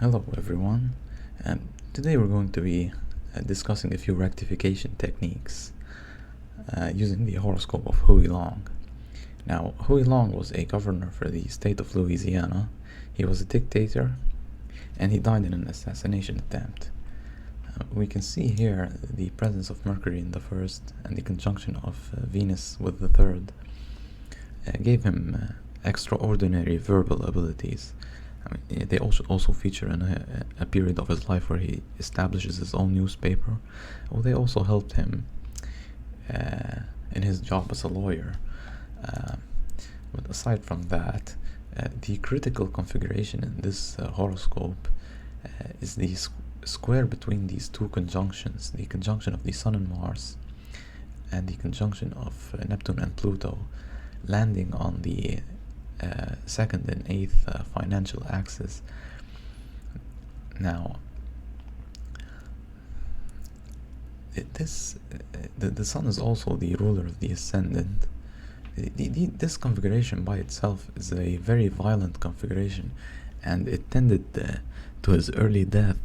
Hello everyone, and today we're going to be discussing a few rectification techniques using the horoscope of Huey Long. Now, Huey Long was a governor for the state of Louisiana. He was a dictator, and he died in an assassination attempt. We can see here the presence of Mercury in the first and the conjunction of Venus with the third gave him extraordinary verbal abilities. They also feature in a period of his life where he establishes his own newspaper. Well, they also helped him in his job as a lawyer. But aside from that, the critical configuration in this horoscope is the square between these two conjunctions, the conjunction of the Sun and Mars, and the conjunction of Neptune and Pluto, landing on the second and eighth financial axis. Now, the Sun is also the ruler of the ascendant. This configuration by itself is a very violent configuration, and it tended to his early death.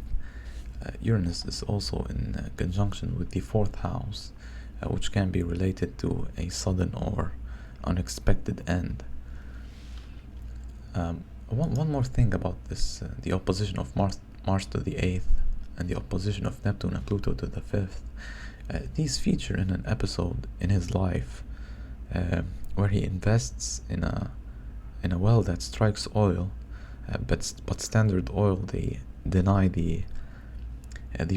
Uranus is also in conjunction with the fourth house, which can be related to a sudden or unexpected end. One more thing about this, the opposition of Mars to the 8th and the opposition of Neptune and Pluto to the 5th. These feature in an episode in his life where he invests in a well that strikes oil, but Standard Oil, they deny the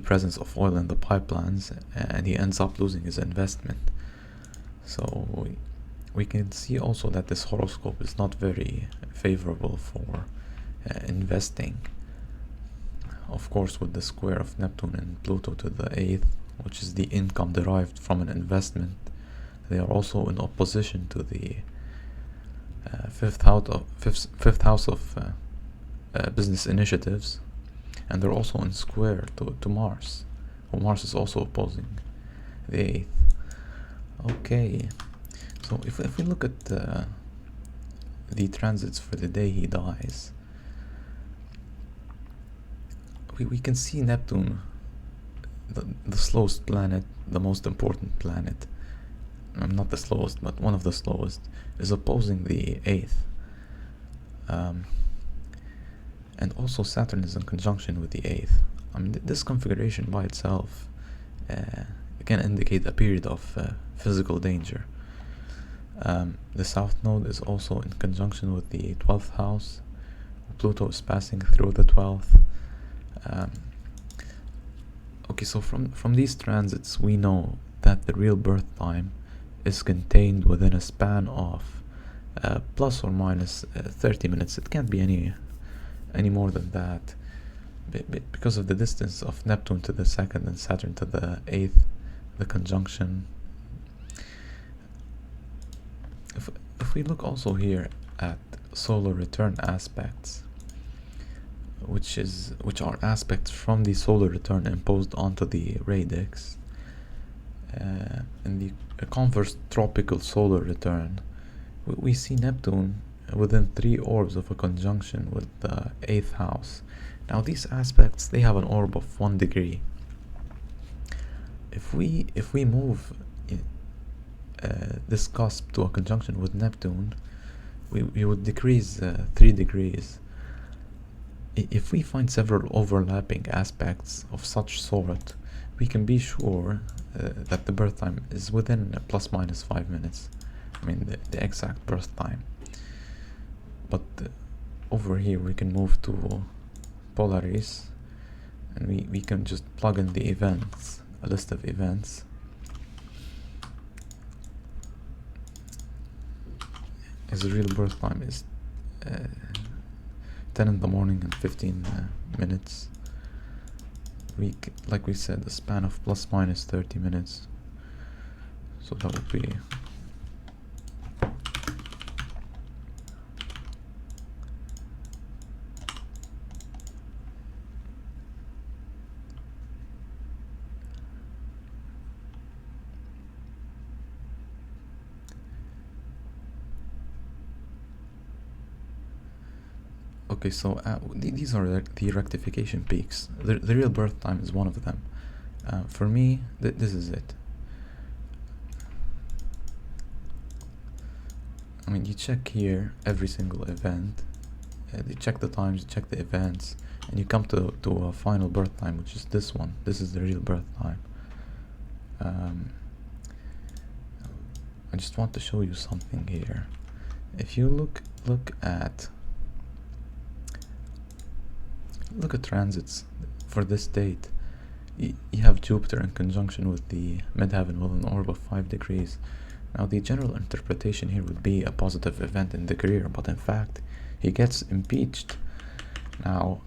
presence of oil in the pipelines, and he ends up losing his investment. So we can see also that this horoscope is not very favorable for investing. Of course, with the square of Neptune and Pluto to the 8th, which is the income derived from an investment, they are also in opposition to the fifth house of business initiatives, and they're also in square to Mars. Well, Mars is also opposing the 8th. Okay, so if we look at the transits for the day he dies, we can see Neptune, the slowest planet, the most important planet, not the slowest, but one of the slowest, is opposing the 8th. And also Saturn is in conjunction with the 8th. This configuration by itself can indicate a period of physical danger. The South Node is also in conjunction with the 12th house. Pluto is passing through the 12th. Okay, so from these transits we know that the real birth time is contained within a span of plus or minus 30 minutes. It can't be any more than that, because of the distance of Neptune to the 2nd and Saturn to the 8th, the conjunction. If we look also here at solar return aspects, which are aspects from the solar return imposed onto the radix, in the converse tropical solar return, we see Neptune within 3 orbs of a conjunction with the 8th house. Now these aspects, they have an orb of 1 degree. If we move this cusp to a conjunction with Neptune, we would decrease 3 degrees. If we find several overlapping aspects of such sort, we can be sure that the birth time is within plus minus 5 minutes. The exact birth time. But over here we can move to Polaris, and we can just plug in the events, a list of events. His real birth time is 10 in the morning and 15 minutes. Like we said, a span of plus minus 30 minutes. So that would be Okay, so these are the rectification peaks. The real birth time is one of them. For me, this is it. I mean, you check here every single event, you check the times, you check the events, and you come to a final birth time, which is this one. This is the real birth time. I just want to show you something here. If you look at transits for this date, you have Jupiter in conjunction with the midheaven with an orb of 5 degrees. Now the general interpretation here would be a positive event in the career, but in fact he gets impeached. Now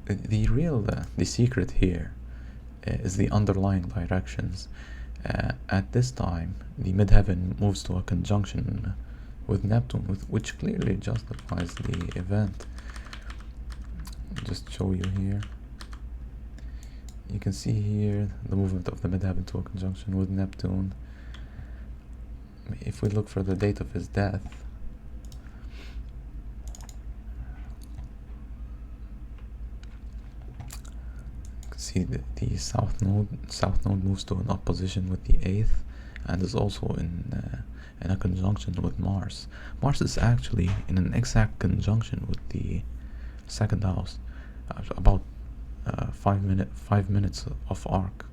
the secret here is the underlying directions. At this time the midheaven moves to a conjunction with Neptune, which clearly justifies the event. I'll just show you here. You can see here the movement of the midheaven to a conjunction with Neptune. If we look for the date of his death, you can see that the south node moves to an opposition with the 8th and is also in a conjunction with Mars. Mars is actually in an exact conjunction with the 2nd house, about 5 minutes of arc.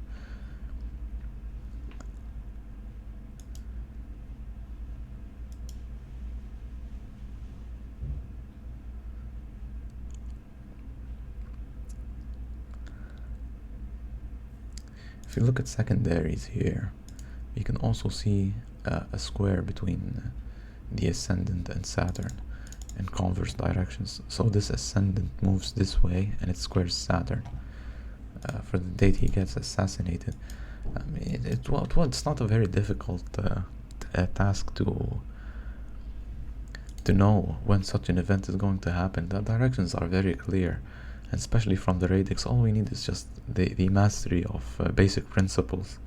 If you look at secondaries here, you can also see a square between the ascendant and Saturn in converse directions. So this ascendant moves this way and it squares Saturn for the date he gets assassinated. I mean, it's not a very difficult task to know when such an event is going to happen. The directions are very clear, and especially from the radix. All we need is just the mastery of basic principles.